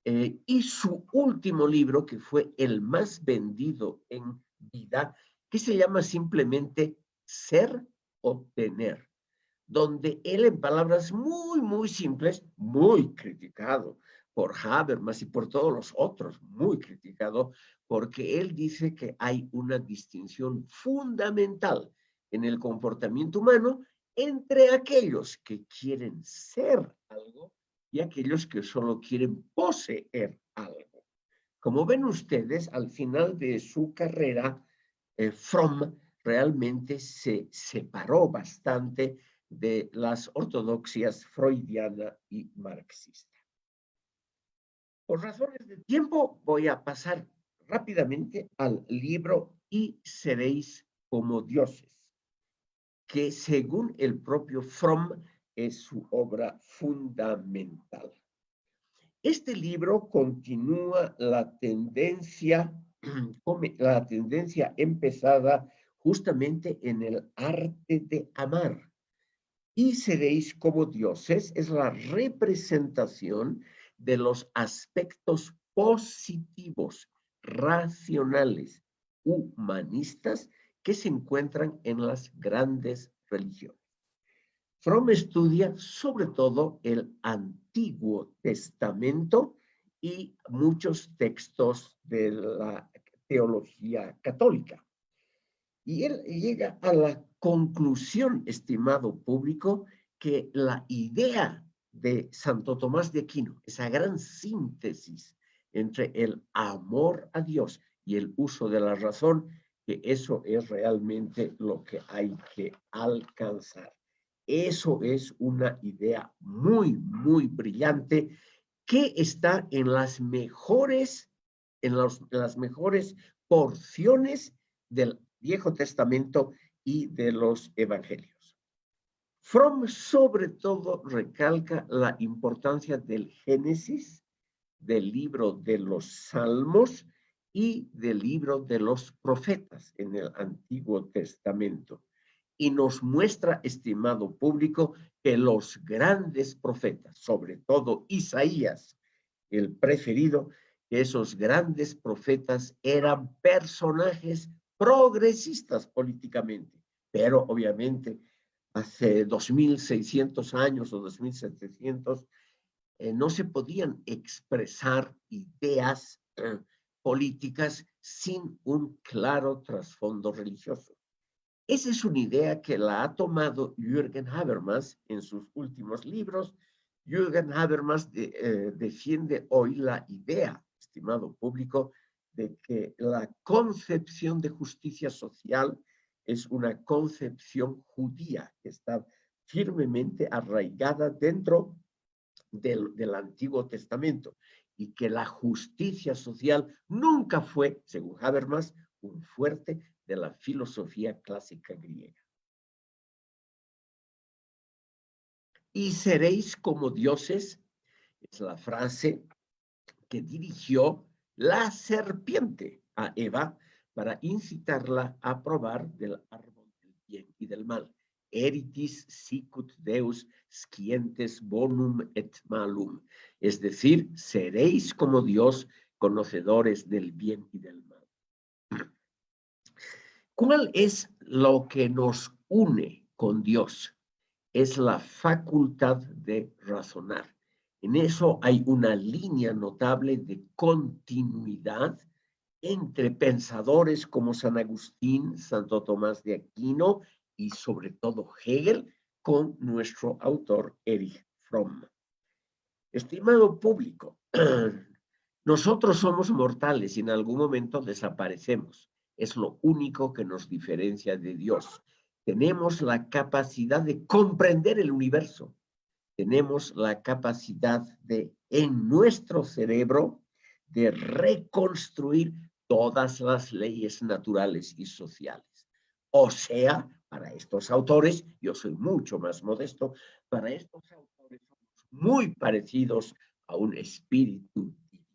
y su último libro, que fue el más vendido en vida, que se llama simplemente Ser o Tener, donde él, en palabras muy, muy simples, muy criticado por Habermas y por todos los otros, muy criticado, porque él dice que hay una distinción fundamental en el comportamiento humano entre aquellos que quieren ser algo y aquellos que solo quieren poseer algo. Como ven ustedes, al final de su carrera, Fromm realmente se separó bastante de las ortodoxias freudiana y marxista. Por razones de tiempo, voy a pasar rápidamente al libro Y seréis como dioses, que según el propio Fromm es su obra fundamental. Este libro continúa la tendencia empezada justamente en el arte de amar. Y seréis como dioses es la representación de los aspectos positivos, racionales, humanistas que se encuentran en las grandes religiones. Fromm estudia sobre todo el Antiguo Testamento y muchos textos de la teología católica. Y él llega a la conclusión, estimado público, que la idea de Santo Tomás de Aquino, esa gran síntesis entre el amor a Dios y el uso de la razón, que eso es realmente lo que hay que alcanzar. Eso es una idea muy, muy brillante que está en las mejores, las mejores porciones del Viejo Testamento y de los Evangelios. Fromm sobre todo recalca la importancia del Génesis, del libro de los Salmos y del libro de los profetas en el Antiguo Testamento. Y nos muestra, estimado público, que los grandes profetas, sobre todo Isaías, el preferido, que esos grandes profetas eran personajes progresistas políticamente, pero obviamente hace 2600 años o 2700 no se podían expresar ideas políticas sin un claro trasfondo religioso. Esa es una idea que la ha tomado Jürgen Habermas en sus últimos libros. Jürgen Habermas defiende hoy la idea, estimado público, de que la concepción de justicia social es una concepción judía que está firmemente arraigada dentro del Antiguo Testamento y que la justicia social nunca fue, según Habermas, un fuerte de la filosofía clásica griega. Y seréis como dioses, es la frase que dirigió la serpiente a Eva para incitarla a probar del árbol del bien y del mal. Eritis sicut Deus scientes bonum et malum. Es decir, seréis como Dios, conocedores del bien y del mal. ¿Cuál es lo que nos une con Dios? Es la facultad de razonar. En eso hay una línea notable de continuidad entre pensadores como San Agustín, Santo Tomás de Aquino y sobre todo Hegel con nuestro autor Erich Fromm. Estimado público, nosotros somos mortales y en algún momento desaparecemos. Es lo único que nos diferencia de Dios. Tenemos la capacidad de comprender el universo, tenemos la capacidad de, en nuestro cerebro, de reconstruir todas las leyes naturales y sociales. O sea, para estos autores, yo soy mucho más modesto, para estos autores somos muy parecidos a un espíritu divino.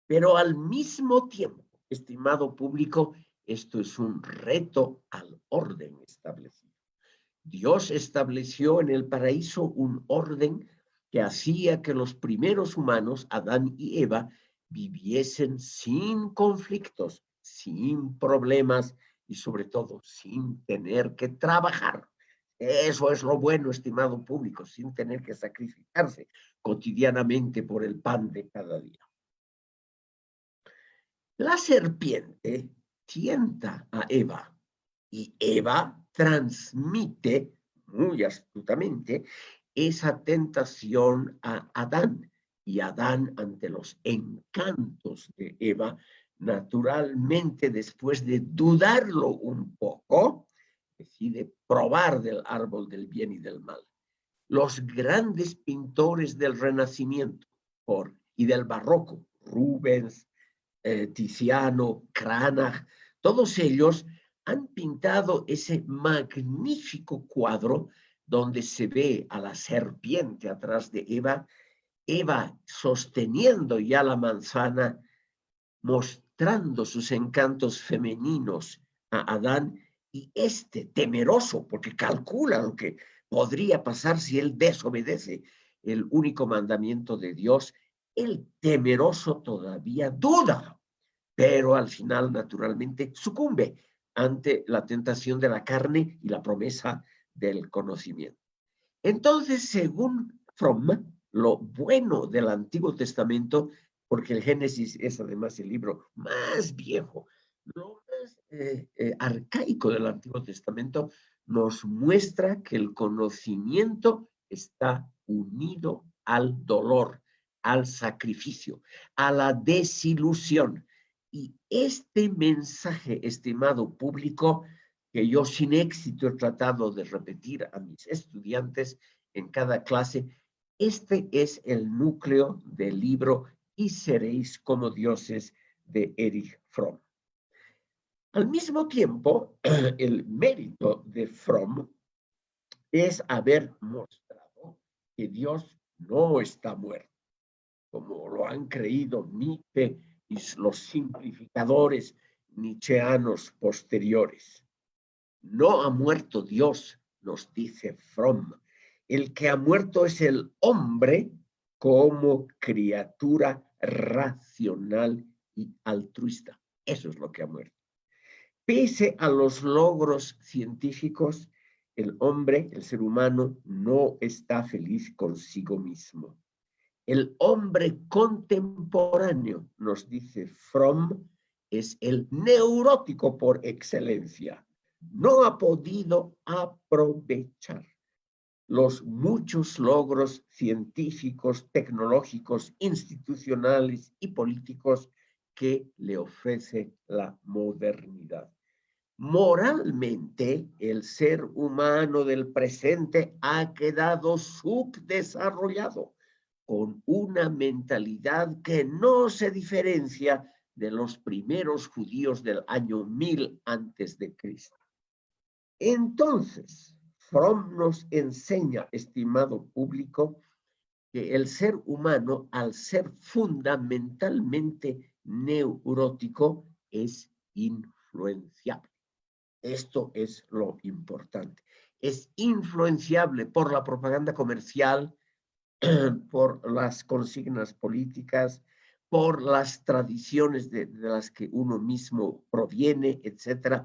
Pero al mismo tiempo, estimado público, esto es un reto al orden establecido. Dios estableció en el paraíso un orden que hacía que los primeros humanos, Adán y Eva, viviesen sin conflictos, sin problemas y sobre todo sin tener que trabajar. Eso es lo bueno, estimado público, sin tener que sacrificarse cotidianamente por el pan de cada día. La serpiente tienta a Eva y Eva transmite muy astutamente esa tentación a Adán. Y Adán, ante los encantos de Eva, naturalmente, después de dudarlo un poco, decide probar del árbol del bien y del mal. Los grandes pintores del Renacimiento y del Barroco, Rubens, Tiziano, Cranach, todos ellos han pintado ese magnífico cuadro donde se ve a la serpiente atrás de Eva, Eva sosteniendo ya la manzana, mostrando sus encantos femeninos a Adán, y temeroso, porque calcula lo que podría pasar si él desobedece el único mandamiento de Dios, el temeroso todavía duda, pero al final naturalmente sucumbe ante la tentación de la carne y la promesa del conocimiento. Entonces, según Fromm, lo bueno del Antiguo Testamento, porque el Génesis es además el libro más viejo, lo más arcaico del Antiguo Testamento, nos muestra que el conocimiento está unido al dolor, al sacrificio, a la desilusión. Y este mensaje, estimado público, que yo sin éxito he tratado de repetir a mis estudiantes en cada clase, este es el núcleo del libro Y seréis como dioses de Erich Fromm. Al mismo tiempo, el mérito de Fromm es haber mostrado que Dios no está muerto, como lo han creído Nietzsche y los simplificadores nietzscheanos posteriores. No ha muerto Dios, nos dice Fromm. El que ha muerto es el hombre como criatura racional y altruista. Eso es lo que ha muerto. Pese a los logros científicos, el hombre, el ser humano, no está feliz consigo mismo. El hombre contemporáneo, nos dice Fromm, es el neurótico por excelencia. No ha podido aprovechar los muchos logros científicos, tecnológicos, institucionales y políticos que le ofrece la modernidad. Moralmente, el ser humano del presente ha quedado subdesarrollado, con una mentalidad que no se diferencia de los primeros judíos del año 1000 antes de Cristo. Entonces, Fromm nos enseña, estimado público, que el ser humano, al ser fundamentalmente neurótico, es influenciable. Esto es lo importante. Es influenciable por la propaganda comercial, por las consignas políticas, por las tradiciones de las que uno mismo proviene, etc.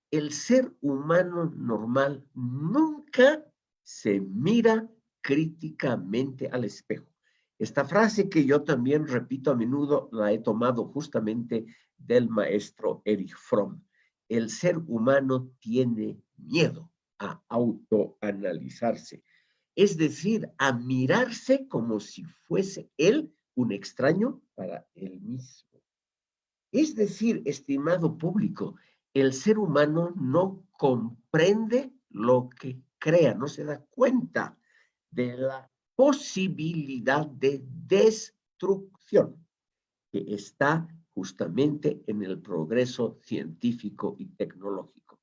El ser humano normal nunca se mira críticamente al espejo. Esta frase que yo también repito a menudo la he tomado justamente del maestro Erich Fromm. El ser humano tiene miedo a autoanalizarse, es decir, a mirarse como si fuese él un extraño para él mismo. Es decir, estimado público, el ser humano no comprende lo que crea, no se da cuenta de la posibilidad de destrucción que está justamente en el progreso científico y tecnológico.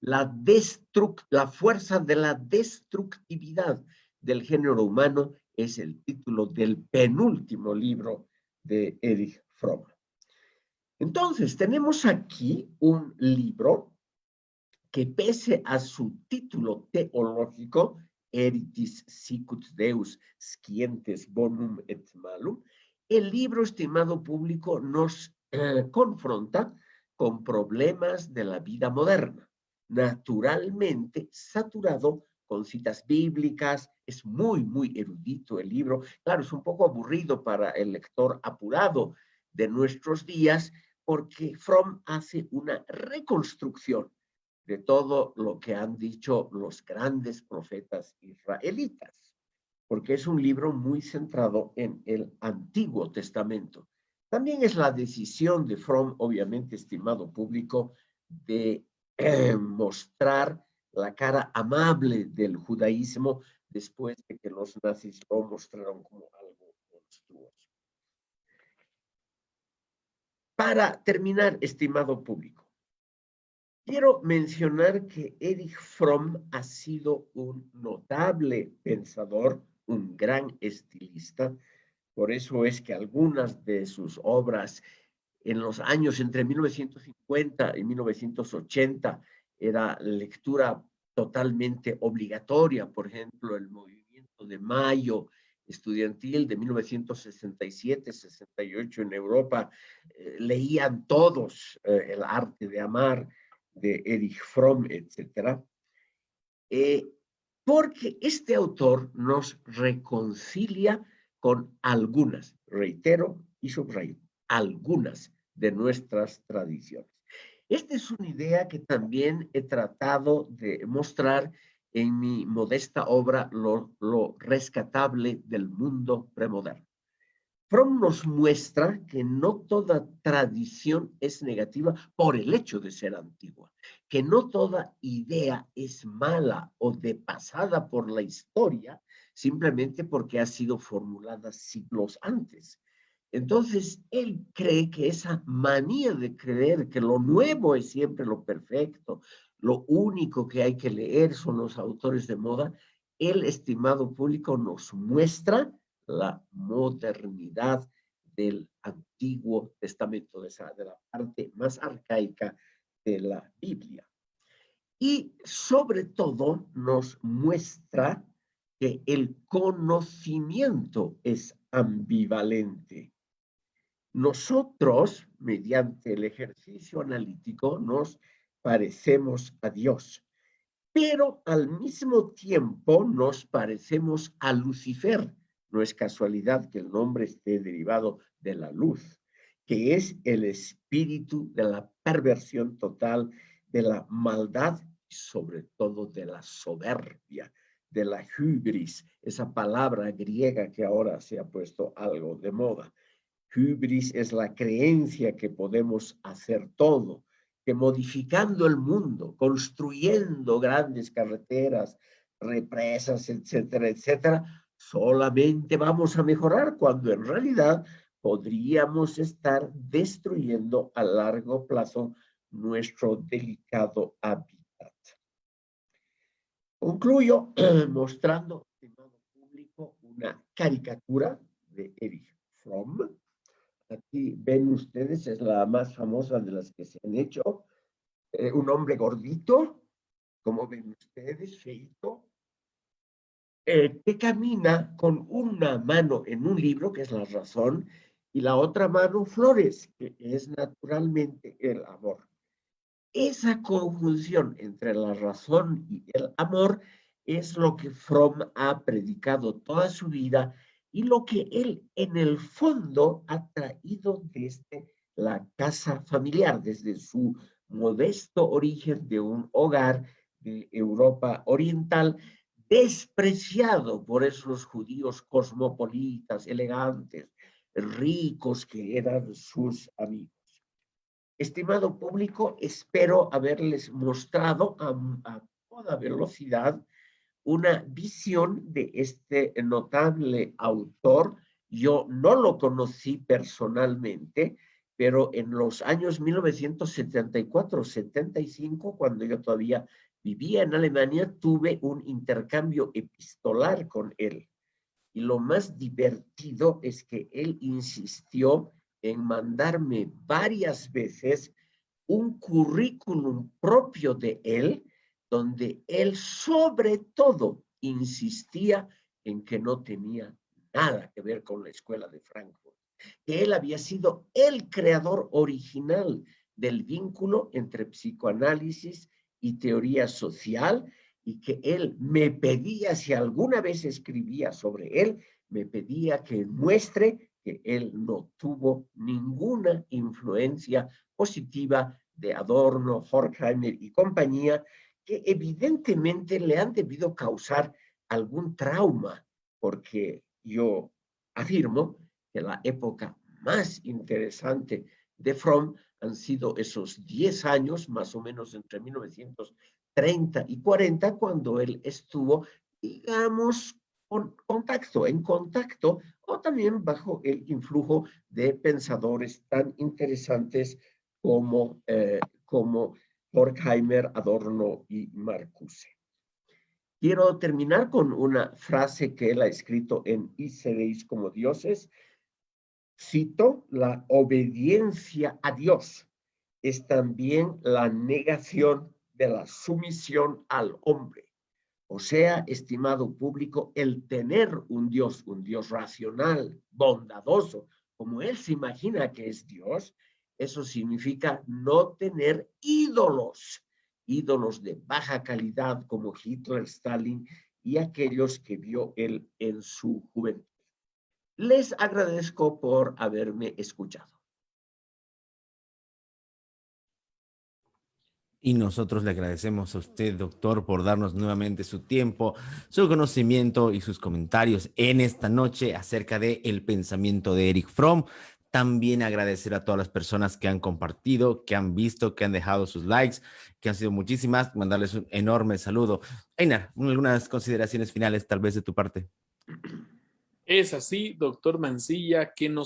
La fuerza de la destructividad del género humano es el título del penúltimo libro de Erich Fromm. Entonces, tenemos aquí un libro que pese a su título teológico, Eritis sicut Deus scientes bonum et malum, el libro, estimado público, nos confronta con problemas de la vida moderna, naturalmente saturado con citas bíblicas. Es muy erudito el libro. Claro, es un poco aburrido para el lector apurado de nuestros días, porque Fromm hace una reconstrucción de todo lo que han dicho los grandes profetas israelitas, porque es un libro muy centrado en el Antiguo Testamento. También es la decisión de Fromm, obviamente, estimado público, de mostrar la cara amable del judaísmo después de que los nazis lo mostraron como algo monstruoso. Para terminar, estimado público, quiero mencionar que Erich Fromm ha sido un notable pensador, un gran estilista. Por eso es que algunas de sus obras en los años entre 1950 y 1980 era lectura totalmente obligatoria. Por ejemplo, el movimiento de Mayo estudiantil de 1967-68 en Europa, leían todos El arte de amar de Erich Fromm, etc. Porque este autor nos reconcilia con algunas, reitero y subrayo, algunas de nuestras tradiciones. Esta es una idea que también he tratado de mostrar en mi modesta obra, Lo rescatable del mundo premoderno. Fromm nos muestra que no toda tradición es negativa por el hecho de ser antigua, que no toda idea es mala o depasada por la historia simplemente porque ha sido formulada siglos antes. Entonces, él cree que esa manía de creer que lo nuevo es siempre lo perfecto, lo único que hay que leer son los autores de moda, el estimado público nos muestra la modernidad del Antiguo Testamento, de la parte más arcaica de la Biblia. Y sobre todo nos muestra que el conocimiento es ambivalente. Nosotros, mediante el ejercicio analítico, nos parecemos a Dios, pero al mismo tiempo nos parecemos a Lucifer. No es casualidad que el nombre esté derivado de la luz, que es el espíritu de la perversión total, de la maldad y sobre todo de la soberbia, de la hybris, esa palabra griega que ahora se ha puesto algo de moda. Hybris es la creencia que podemos hacer todo, que modificando el mundo, construyendo grandes carreteras, represas, etcétera, etcétera, solamente vamos a mejorar cuando en realidad podríamos estar destruyendo a largo plazo nuestro delicado hábitat. Concluyo mostrando, estimado público, una caricatura de Erich Fromm. Aquí ven ustedes, es la más famosa de las que se han hecho. Un hombre gordito, como ven ustedes, feito, que camina con una mano en un libro, que es la razón, y la otra mano flores, que es naturalmente el amor. Esa conjunción entre la razón y el amor es lo que Fromm ha predicado toda su vida y lo que él en el fondo ha traído desde la casa familiar, desde su modesto origen de un hogar de Europa Oriental, despreciado por esos judíos cosmopolitas, elegantes, ricos que eran sus amigos. Estimado público, espero haberles mostrado a toda velocidad una visión de este notable autor. Yo no lo conocí personalmente, pero en los años 1974-75, cuando yo todavía vivía en Alemania, tuve un intercambio epistolar con él. Y lo más divertido es que él insistió en mandarme varias veces un currículum propio de él, donde él sobre todo insistía en que no tenía nada que ver con la escuela de Frankfurt, que él había sido el creador original del vínculo entre psicoanálisis y teoría social, y que él me pedía, si alguna vez escribía sobre él, me pedía que muestre que él no tuvo ninguna influencia positiva de Adorno, Horkheimer y compañía, que evidentemente le han debido causar algún trauma, porque yo afirmo que la época más interesante de Fromm han sido esos 10 años, más o menos entre 1930 y 40, cuando él estuvo, digamos, en contacto, o también bajo el influjo de pensadores tan interesantes como Horkheimer, Adorno y Marcuse. Quiero terminar con una frase que él ha escrito en Y seréis como dioses. Cito: la obediencia a Dios es también la negación de la sumisión al hombre. O sea, estimado público, el tener un Dios racional, bondadoso, como él se imagina que es Dios, eso significa no tener ídolos de baja calidad como Hitler, Stalin y aquellos que vio él en su juventud. Les agradezco por haberme escuchado. Y nosotros le agradecemos a usted, doctor, por darnos nuevamente su tiempo, su conocimiento y sus comentarios en esta noche acerca de el pensamiento de Erich Fromm. También agradecer a todas las personas que han compartido, que han visto, que han dejado sus likes, que han sido muchísimas. Mandarles un enorme saludo. Einar, algunas consideraciones finales tal vez de tu parte. Es así, doctor Mancilla, que no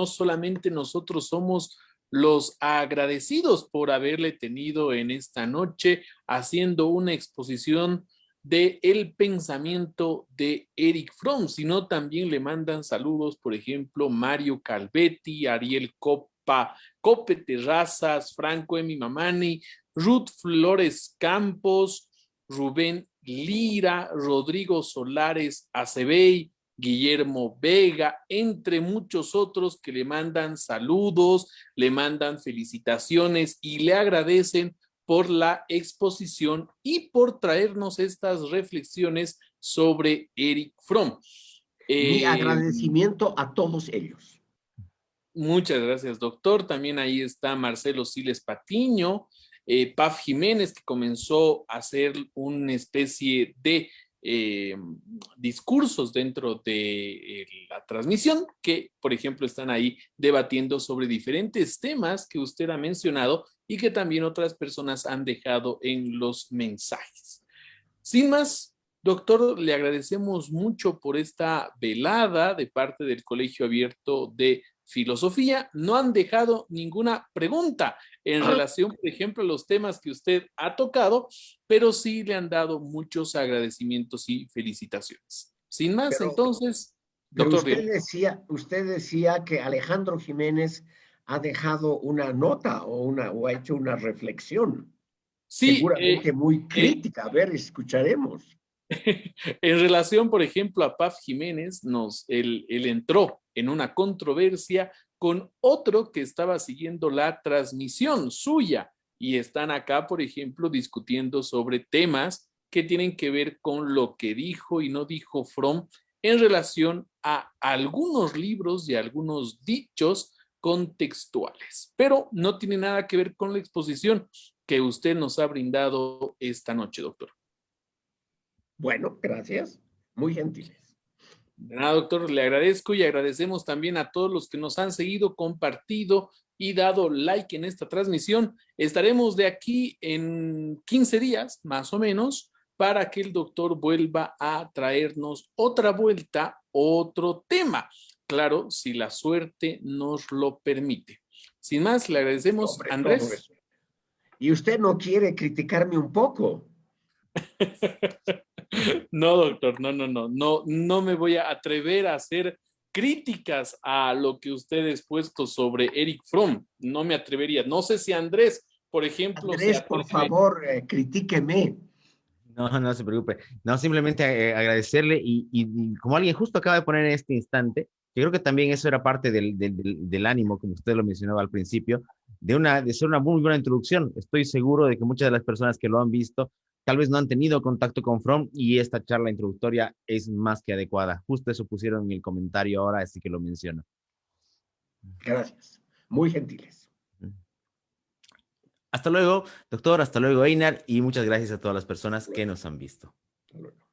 solamente nosotros somos los agradecidos por haberle tenido en esta noche haciendo una exposición de el pensamiento de Erich Fromm, sino también le mandan saludos, por ejemplo, Mario Calvetti, Ariel Cope Terrazas, Franco Emi Mamani, Ruth Flores Campos, Rubén Lira, Rodrigo Solares Acebey, Guillermo Vega, entre muchos otros que le mandan saludos, le mandan felicitaciones y le agradecen por la exposición y por traernos estas reflexiones sobre Erich Fromm. Mi agradecimiento a todos ellos. Muchas gracias, doctor. También ahí está Marcelo Siles Patiño, Paf Jiménez, que comenzó a hacer una especie de discursos dentro de la transmisión que, por ejemplo, están ahí debatiendo sobre diferentes temas que usted ha mencionado y que también otras personas han dejado en los mensajes. Sin más, doctor, le agradecemos mucho por esta velada de parte del Colegio Abierto de Filosofía. No han dejado ninguna pregunta en relación, por ejemplo, a los temas que usted ha tocado, pero sí le han dado muchos agradecimientos y felicitaciones. Sin más, entonces, doctor. Usted decía que Alejandro Jiménez ha dejado una nota o ha hecho una reflexión. Sí, seguramente muy crítica. A ver, escucharemos. En relación, por ejemplo, a Paf Jiménez, él entró en una controversia con otro que estaba siguiendo la transmisión suya y están acá, por ejemplo, discutiendo sobre temas que tienen que ver con lo que dijo y no dijo Fromm en relación a algunos libros y algunos dichos contextuales, pero no tiene nada que ver con la exposición que usted nos ha brindado esta noche, doctor. Bueno, gracias. Muy gentiles. De nada, doctor, le agradezco y agradecemos también a todos los que nos han seguido, compartido y dado like en esta transmisión. Estaremos de aquí en 15 días, más o menos, para que el doctor vuelva a traernos otra vuelta, otro tema. Claro, si la suerte nos lo permite. Sin más, le agradecemos, Sobre todo Andrés. eso. Y usted no quiere criticarme un poco. No, doctor, no me voy a atrever a hacer críticas a lo que usted ha expuesto sobre Eric Fromm. No me atrevería. No sé si Andrés, por ejemplo, Andrés, por favor, critíqueme. No se preocupe. No, simplemente agradecerle y como alguien justo acaba de poner en este instante, yo creo que también eso era parte del ánimo, como usted lo mencionaba al principio, de ser una muy buena introducción. Estoy seguro de que muchas de las personas que lo han visto tal vez no han tenido contacto con From y esta charla introductoria es más que adecuada. Justo eso pusieron en el comentario ahora, así que lo menciono. Gracias. Muy gentiles. Hasta luego, doctor. Hasta luego, Einar. Y muchas gracias a todas las personas que nos han visto. Hasta luego.